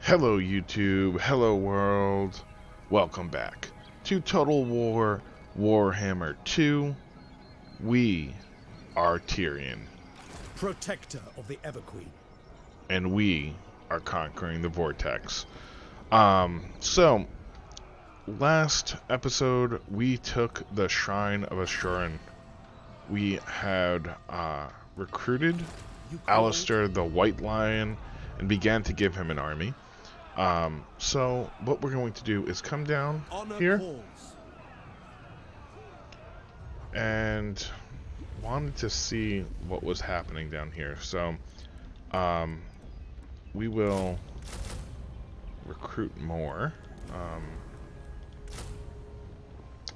Hello YouTube, hello world, welcome back to Total War Warhammer 2. We are Tyrion. Protector of the Everqueen. And we are conquering the Vortex. So, last episode we took the Shrine of Assuran. We had recruited Alistair the White Lion and began to give him an army. So what we're going to do is come down here and wanted to see what was happening down here. So we will recruit more.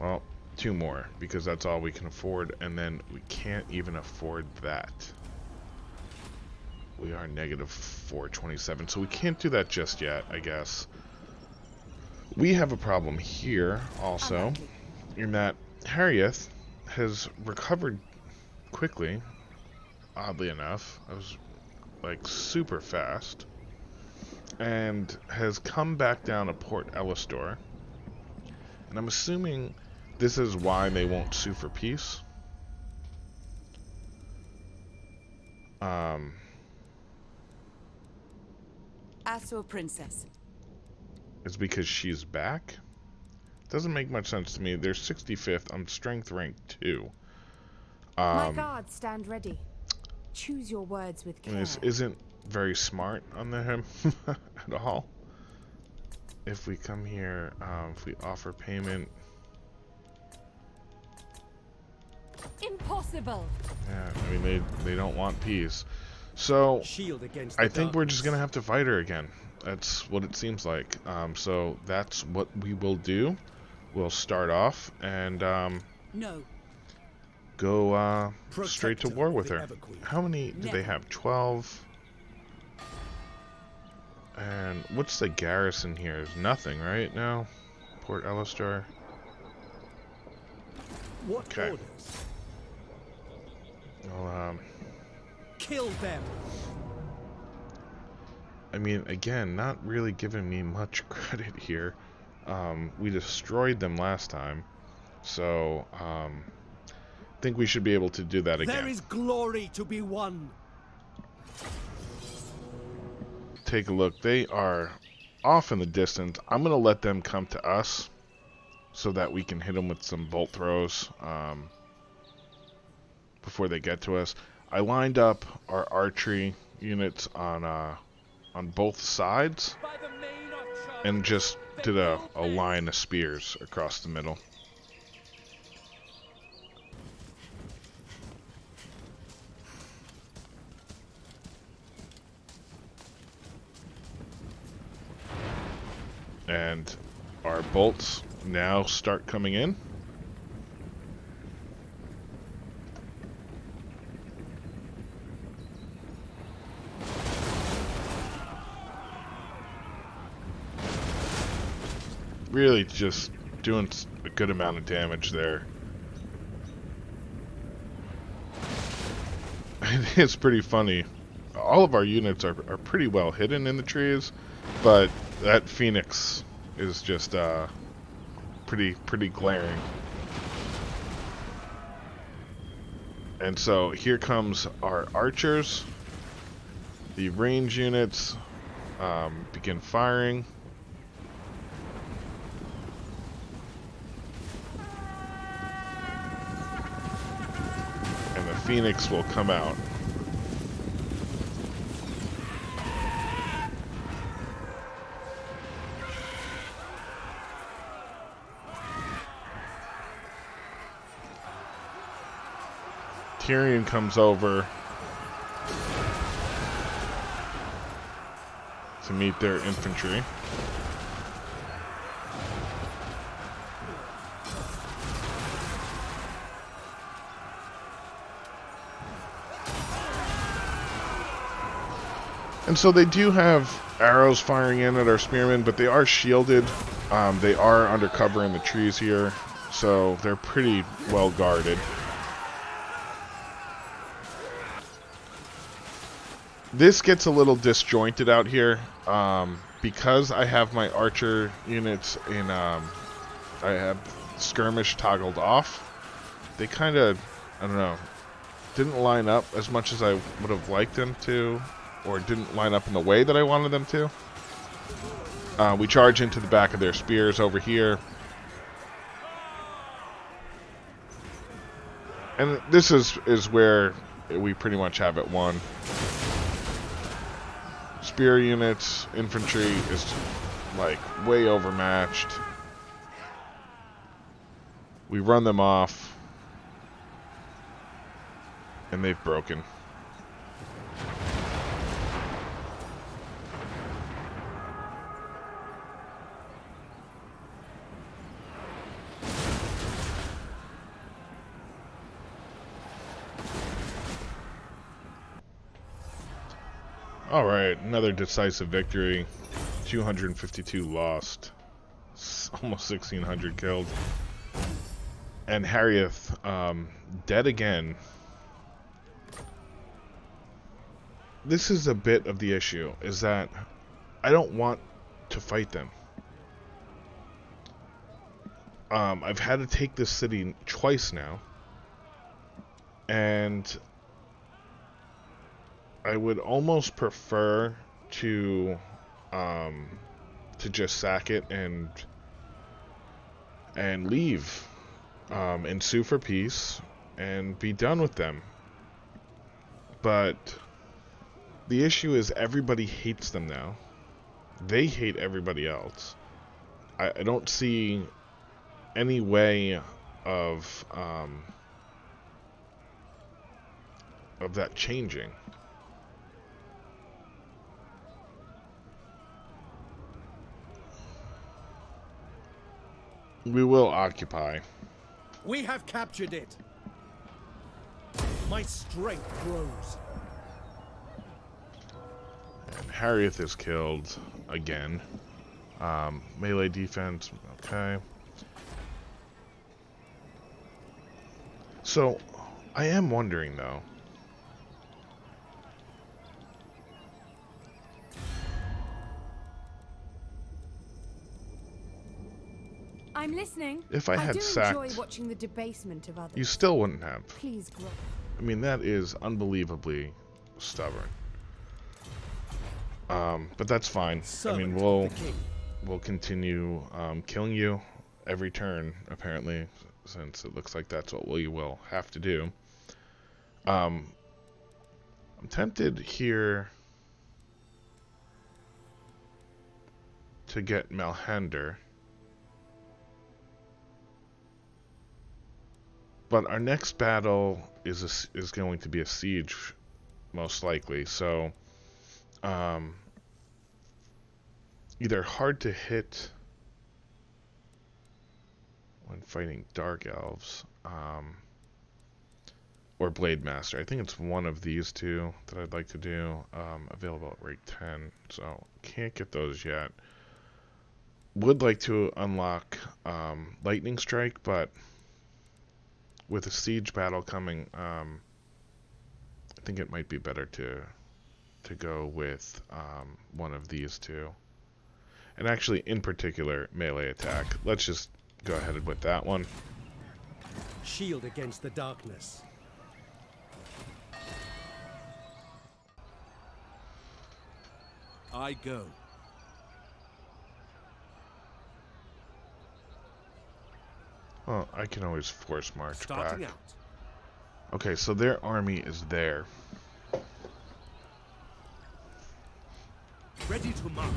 Well, 2 more because that's all we can afford, and then we can't even afford that. We are negative 427, so we can't do that just yet, I guess. We have a problem here, also, in that Harrieth has recovered quickly, oddly enough. I was, like, super fast. And has come back down to Port Elistor. And I'm assuming this is why they won't sue for peace. Asur Princess. It's because she's back? Doesn't make much sense to me. They're 65th. I'm strength rank 2. My guards stand ready. Choose your words with care. This isn't very smart on him at all. If we come here, if we offer payment. Impossible. Yeah, I mean they don't want peace. So Shield against I think we're just gonna have to fight her again. That's what it seems like. So that's what we will do. We'll start off and go straight to war with her. How many do they have? 12. And what's the garrison here? There's nothing right now. Port Elistor. What okay. Orders? Well, kill them. I mean, again, not really giving me much credit here. We destroyed them last time, so I think we should be able to do that again. There is glory to be won. Take a look. They are off in the distance. I'm going to let them come to us so that we can hit them with some bolt throws before they get to us. I lined up our archery units on both sides and just did a line of spears across the middle. And our bolts now start coming in. Really just doing a good amount of damage there. It's pretty funny. All of our units are pretty well hidden in the trees, but that Phoenix is just pretty glaring. And so here comes our archers. The range units begin firing. And the Phoenix will come out. Tyrion comes over to meet their infantry. And so they do have arrows firing in at our spearmen, but they are shielded. They are under cover in the trees here, so they're pretty well guarded. This gets a little disjointed out here, because I have my archer units in, I have skirmish toggled off. They kind of, I don't know, didn't line up as much as I would have liked them to, or didn't line up in the way that I wanted them to. We charge into the back of their spears over here. And this is where we pretty much have it won. Spear units, infantry is like way overmatched. We run them off, and they've broken. Alright, another decisive victory. 252 lost. Almost 1,600 killed. And Harrieth, dead again. This is a bit of the issue, is that I don't want to fight them. I've had to take this city twice now. And I would almost prefer to just sack it and leave, and sue for peace and be done with them. But the issue is everybody hates them now. They hate everybody else. I don't see any way of that changing. We will occupy. We have captured it. My strength grows. And Harrieth is killed again. Melee defense, okay. So, I am wondering though. I'm listening. If I had do sacked, enjoy watching the debasement of others. you still wouldn't have. Please grow. I mean, that is unbelievably stubborn. But that's fine. I mean, we'll continue killing you every turn, apparently, since it looks like that's what we will have to do. I'm tempted here to get Malhander. But our next battle is going to be a siege, most likely. So, either hard to hit when fighting Dark Elves, or Blade Master. I think it's one of these two that I'd like to do. Available at rate 10, so can't get those yet. Would like to unlock Lightning Strike, but with a siege battle coming, I think it might be better to go with one of these two. And actually, in particular, melee attack. Let's just go ahead with that one. Shield against the darkness. I go. Well, I can always force march Starting back. out. Okay, so their army is there. Ready to march.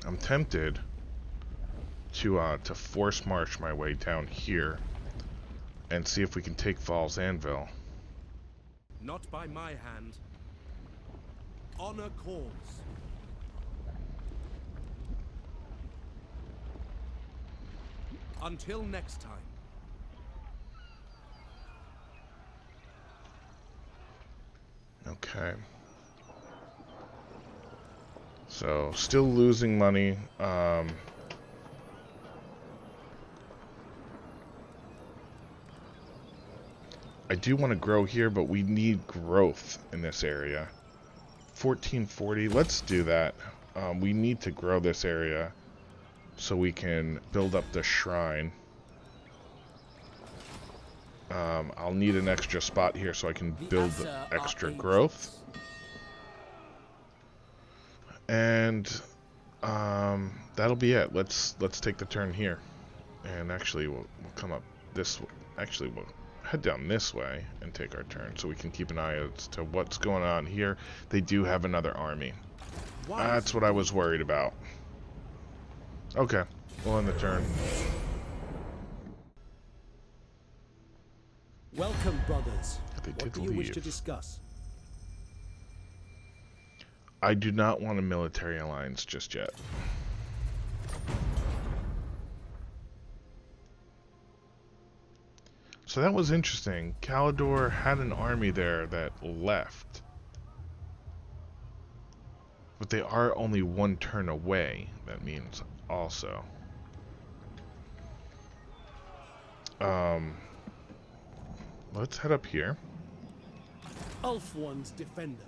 I'm tempted to force march my way down here and see if we can take Falls Anvil. Not by my hand. Honor calls. Until next time. Okay. So, still losing money. I do want to grow here, but we need growth in this area. 1440, let's do that. We need to grow this area so we can build up the shrine. I'll need an extra spot here so I can build extra growth. And that'll be it. Let's take the turn here. And actually we'll come up this way. Actually we'll head down this way and take our turn so we can keep an eye as to what's going on here. They do have another army. That's what I was worried about. Okay, we'll end the turn. Welcome, brothers. They What did do you wish to leave. discuss? I do not want a military alliance just yet. So that was interesting. Calador had an army there that left. But they are only one turn away, that means also. Let's head up here. Ulf-One's defender.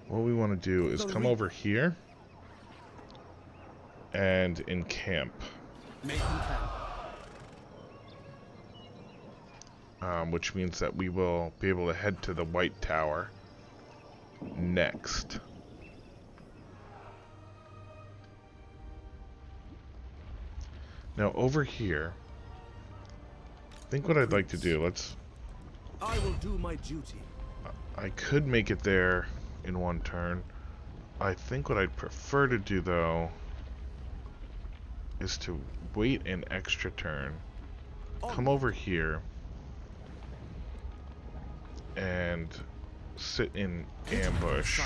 What we want to do is come over here and encamp. Making camp. Which means that we will be able to head to the White Tower next. Now over here, I think what I'd like to do, I will do my duty. I could make it there in one turn. I think what I'd prefer to do though is to wait an extra turn, come over here, and sit in ambush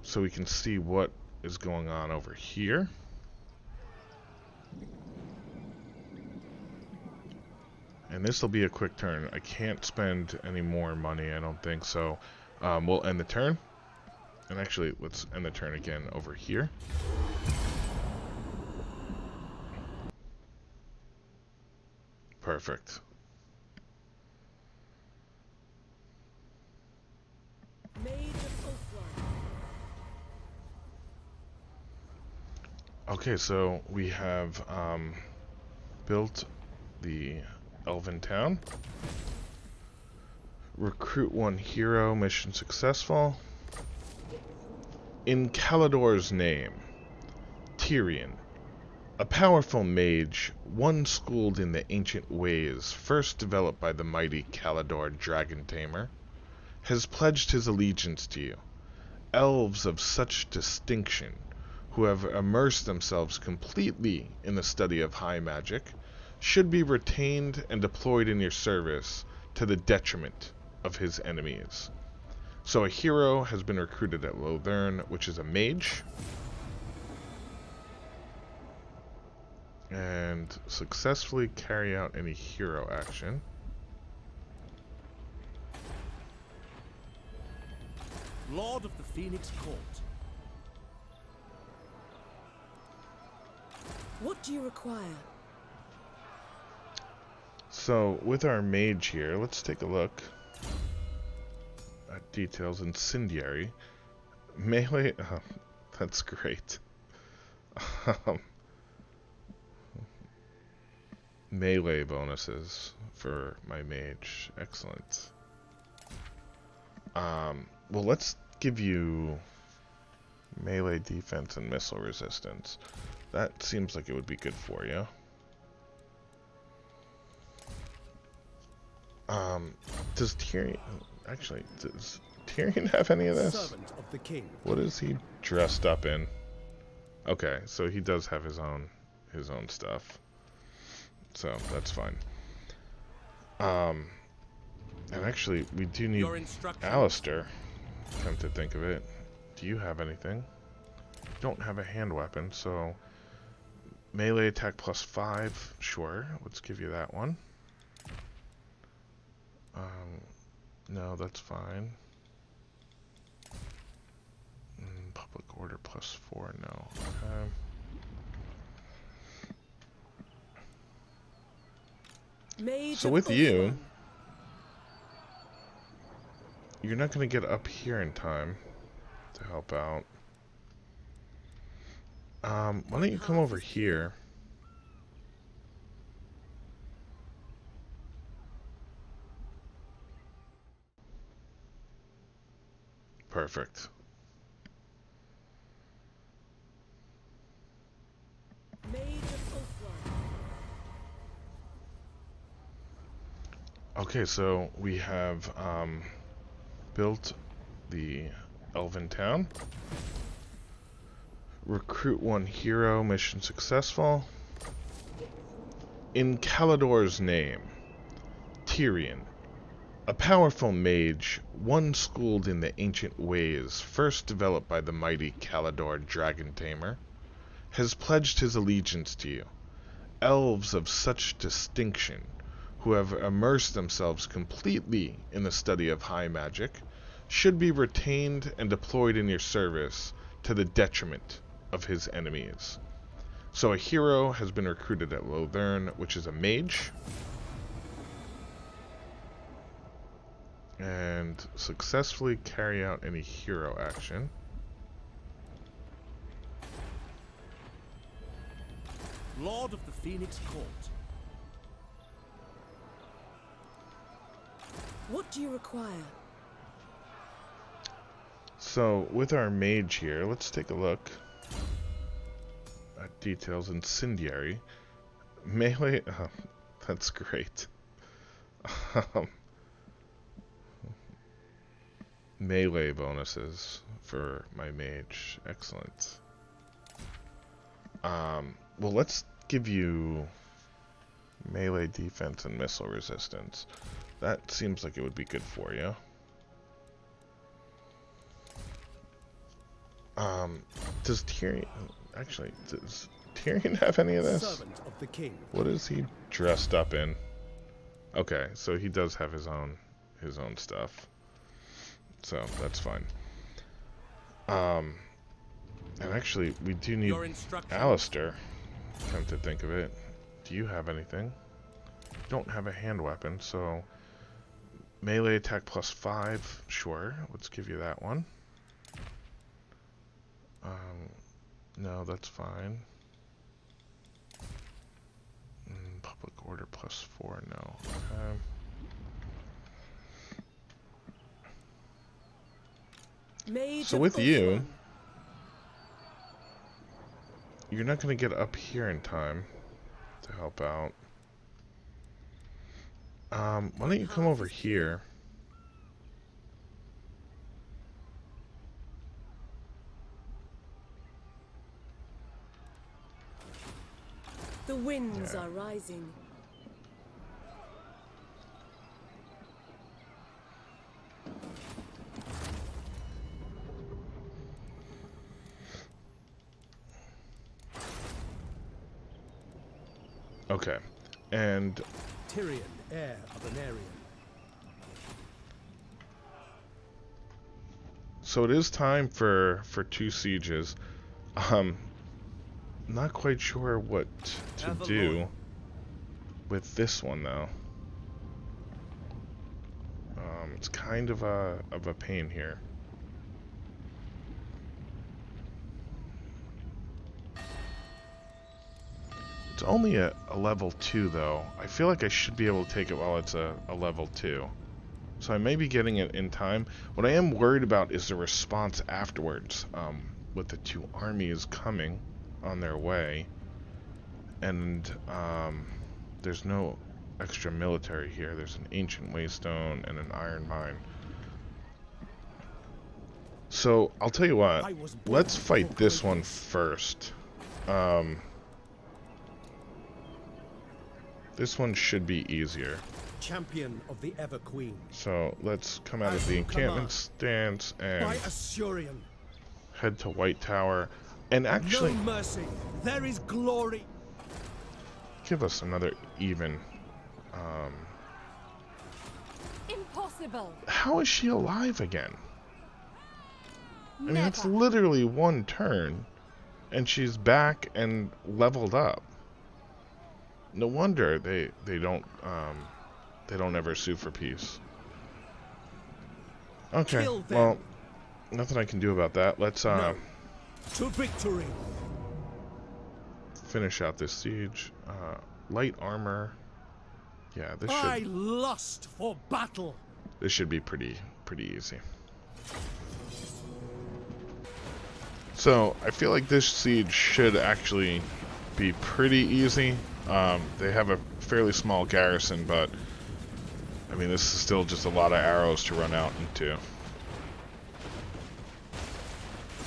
so we can see what is going on over here. And this will be a quick turn. I can't spend any more money, I don't think, so we'll end the turn. And actually, let's end the turn again over here. Perfect. Okay, so we have built the Elven Town. Recruit one hero, mission successful. In Calador's name, Tyrion, a powerful mage, one schooled in the ancient ways first developed by the mighty Calador Dragon Tamer, has pledged his allegiance to you. Elves of such distinction, who have immersed themselves completely in the study of high magic, should be retained and deployed in your service to the detriment of his enemies. So a hero has been recruited at Lothern, which is a mage, and successfully carry out any hero action. Lord of the Phoenix Court. What do you require? So with our mage here, let's take a look at details. Incendiary. Melee, oh, that's great. Melee bonuses for my mage. Excellent. Well, let's give you melee defense and missile resistance. That seems like it would be good for you. Does Tyrion... Actually, does Tyrion have any of this? Servant of the king. What is he dressed up in? Okay, so he does have his own stuff. So, that's fine. And actually, we do need Alistair, come to think of it. Do you have anything? You don't have a hand weapon, so... Melee attack +5, sure. Let's give you that one. No, that's fine. Public order +4, no. So with you, you're not going to get up here in time to help out. Why don't you come over here? Perfect. Okay, so we have built the Elven Town. Recruit 1 hero, mission successful. In Calador's name, Tyrion, a powerful mage, one schooled in the ancient ways first developed by the mighty Calador Dragon Tamer, has pledged his allegiance to you. Elves of such distinction, who have immersed themselves completely in the study of high magic, should be retained and deployed in your service to the detriment of his enemies. So a hero has been recruited at Lothern, which is a mage, and successfully carry out any hero action. Lord of the Phoenix Court. What do you require? So with our mage here, let's take a look at details. Incendiary. Melee, oh, that's great. Melee bonuses for my mage. Excellent. Well, let's give you melee defense and missile resistance. That seems like it would be good for you. Does Tyrion... Actually, does Tyrion have any of this? Servant of the king. What is he dressed up in? Okay, so he does have his own stuff. So, that's fine. And actually, we do need Alistair, come to think of it. Do you have anything? You don't have a hand weapon, so... Melee attack +5, sure. Let's give you that one. No, that's fine. Public order +4, no. So with you, you're not going to get up here in time to help out. Why don't you come over here? The winds are rising. Okay, and Tyrion, heir of an Aryan. so it is time for 2 sieges. Not quite sure what to do with this one though. It's kind of a pain here. It's only a level 2 though. I feel like I should be able to take it while it's a level 2. So I may be getting it in time. What I am worried about is the response afterwards. With the 2 armies coming on their way. And there's no extra military here. There's an ancient waystone and an iron mine. So I'll tell you what. Let's fight this one first. This one should be easier. Champion of the Ever Queen. So let's come out of the encampment stance and head to White Tower. And actually, no mercy. There is glory. Give us another even Impossible. How is she alive again? I mean, it's Never. literally one turn, and she's back and leveled up. No wonder they don't ever sue for peace. Okay, Kill them. well, nothing I can do about that. Let's No. To victory. finish out this siege. Light armor. Yeah, I lust for battle. this should be pretty easy. So I feel like this siege should actually be pretty easy. They have a fairly small garrison, but I mean, this is still just a lot of arrows to run out into.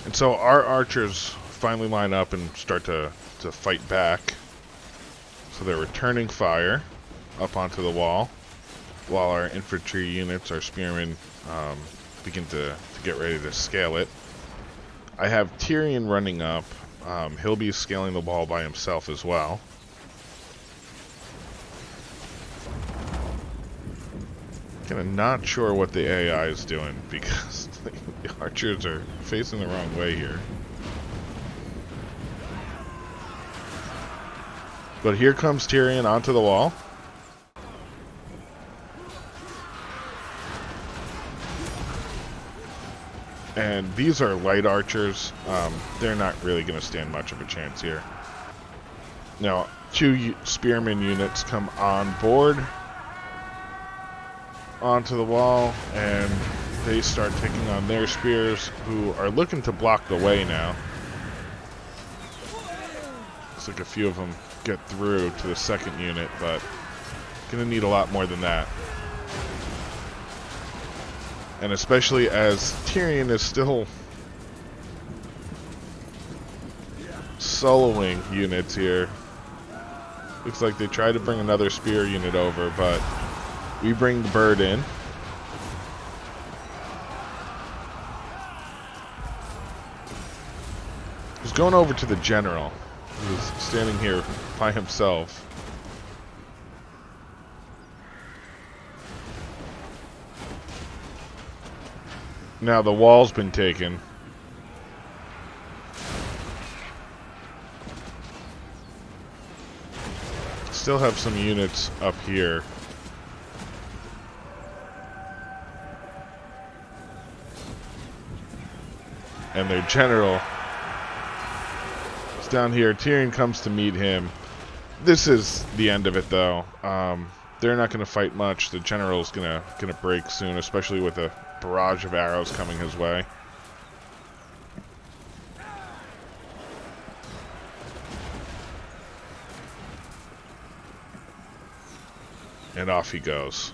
And so our archers finally line up and start to fight back. So they're returning fire up onto the wall, while our infantry units, our spearmen, begin to get ready to scale it. I have Tyrion running up. He'll be scaling the wall by himself as well. Kinda not sure what the AI is doing because the archers are facing the wrong way here. But here comes Tyrion onto the wall. And these are light archers. They're not really going to stand much of a chance here. Now, 2 spearmen units come on board onto the wall, and they start taking on their spears, who are looking to block the way now. Looks like a few of them get through to the second unit, but gonna need a lot more than that. And especially as Tyrion is still soloing units here. Looks like they tried to bring another spear unit over, but we bring the bird in. He's going over to the general, who's standing here by himself. Now the wall's been taken. Still have some units up here. And their general is down here. Tyrion comes to meet him. This is the end of it, though. They're not going to fight much. The general's gonna break soon, especially with a barrage of arrows coming his way. And off he goes.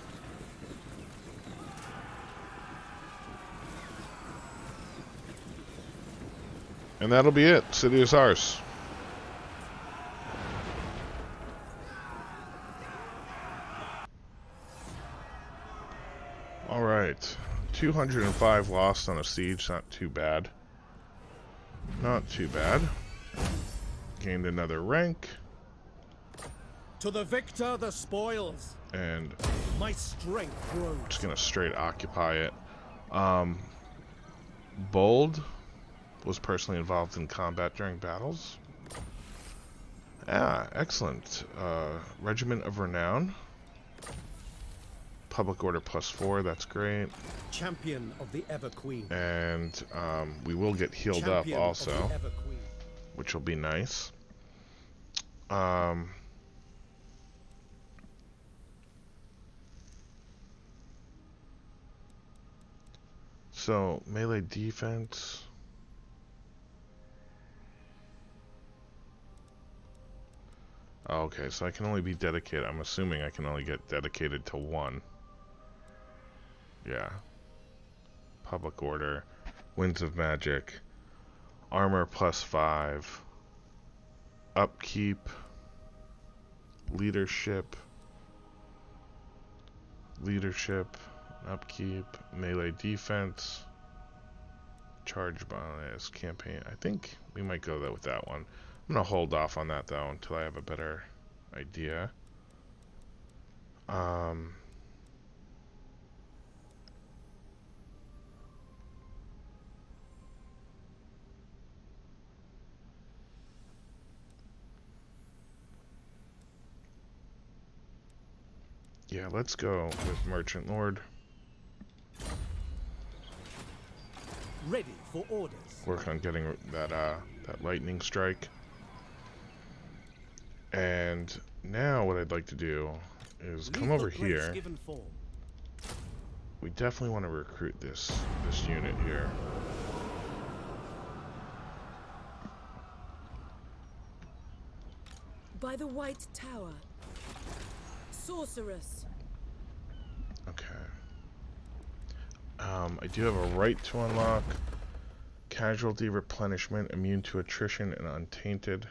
And that'll be it. City is ours. Alright. 205 lost on a siege. Not too bad. Not too bad. Gained another rank. To the victor, the spoils. And My strength grows. just gonna straight occupy it. Bold was personally involved in combat during battles. Ah, excellent. Regiment of Renown. Public Order +4, that's great. Champion of the Ever Queen. And we will get healed Champion up of also, the Ever Queen. which will be nice. So, melee defense. Okay, so I can only be dedicated. I'm assuming I can only get dedicated to one. Yeah. Public Order. Winds of Magic. Armor +5. Upkeep. Leadership. Leadership. Upkeep. Melee defense. Charge bonus. Campaign. I think we might go with that one. I'm going to hold off on that, though, until I have a better idea. Yeah, let's go with Merchant Lord. Ready for orders. Work on getting that lightning strike. And now what I'd like to do is come over here. Given form. We definitely want to recruit this unit here. By the White Tower. Sorceress. Okay. I do have a right to unlock. Casualty replenishment, immune to attrition, and untainted.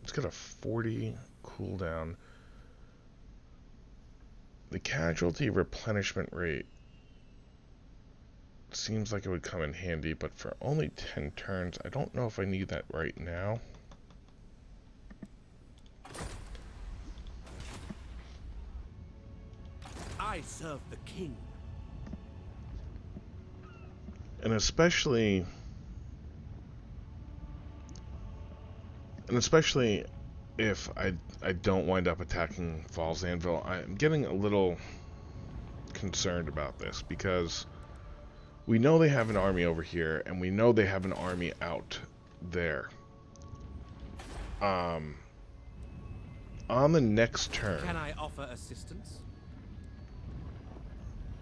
It's got a 40 cooldown. The casualty replenishment rate seems like it would come in handy, but for only 10 turns, I don't know if I need that right now. I serve the king. And especially if I don't wind up attacking Falls Anvil, I'm getting a little concerned about this because we know they have an army over here and we know they have an army out there. On the next turn. Can I offer assistance?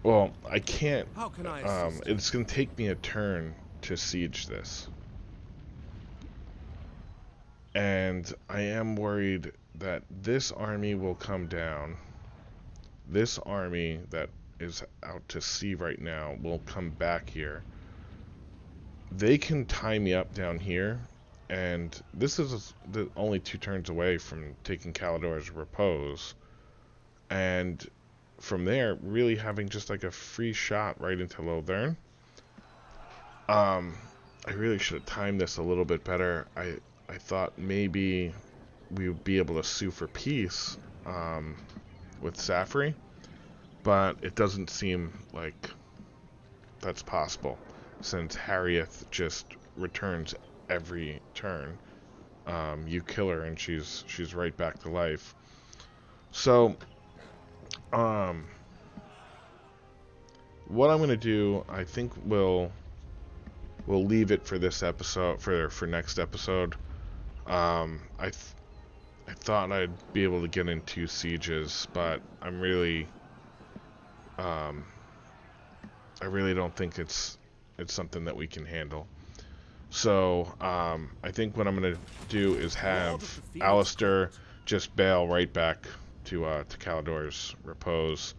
Well, I can't. How can I assist? It's going to take me a turn to siege this. And I am worried that this army will come down. This army that is out to sea right now will come back here. They can tie me up down here. And this is only 2 turns away from taking Calador's Repose. And from there, really having just like a free shot right into Lothern. I really should have timed this a little bit better. I thought maybe we would be able to sue for peace with Safri, but it doesn't seem like that's possible since Harrieth just returns every turn. You kill her and she's right back to life. So what I'm gonna do, I think we'll leave it for this episode, for next episode. I thought I'd be able to get in 2 sieges, but I'm really I really don't think it's something that we can handle. So I think what I'm gonna do is have Alistair just bail right back to Calador's Repose.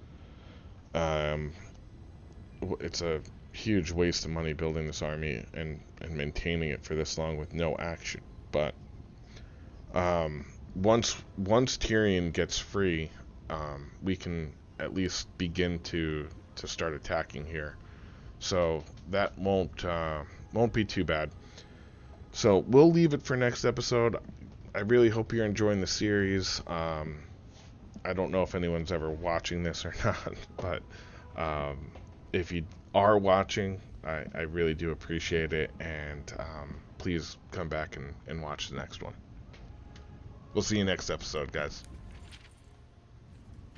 It's a huge waste of money building this army and maintaining it for this long with no action. But once Tyrion gets free, we can at least begin to start attacking here. So that won't be too bad. So we'll leave it for next episode. I really hope you're enjoying the series. I don't know if anyone's ever watching this or not, but if you are watching, I really do appreciate it, and please come back and watch the next one. We'll see you next episode, guys.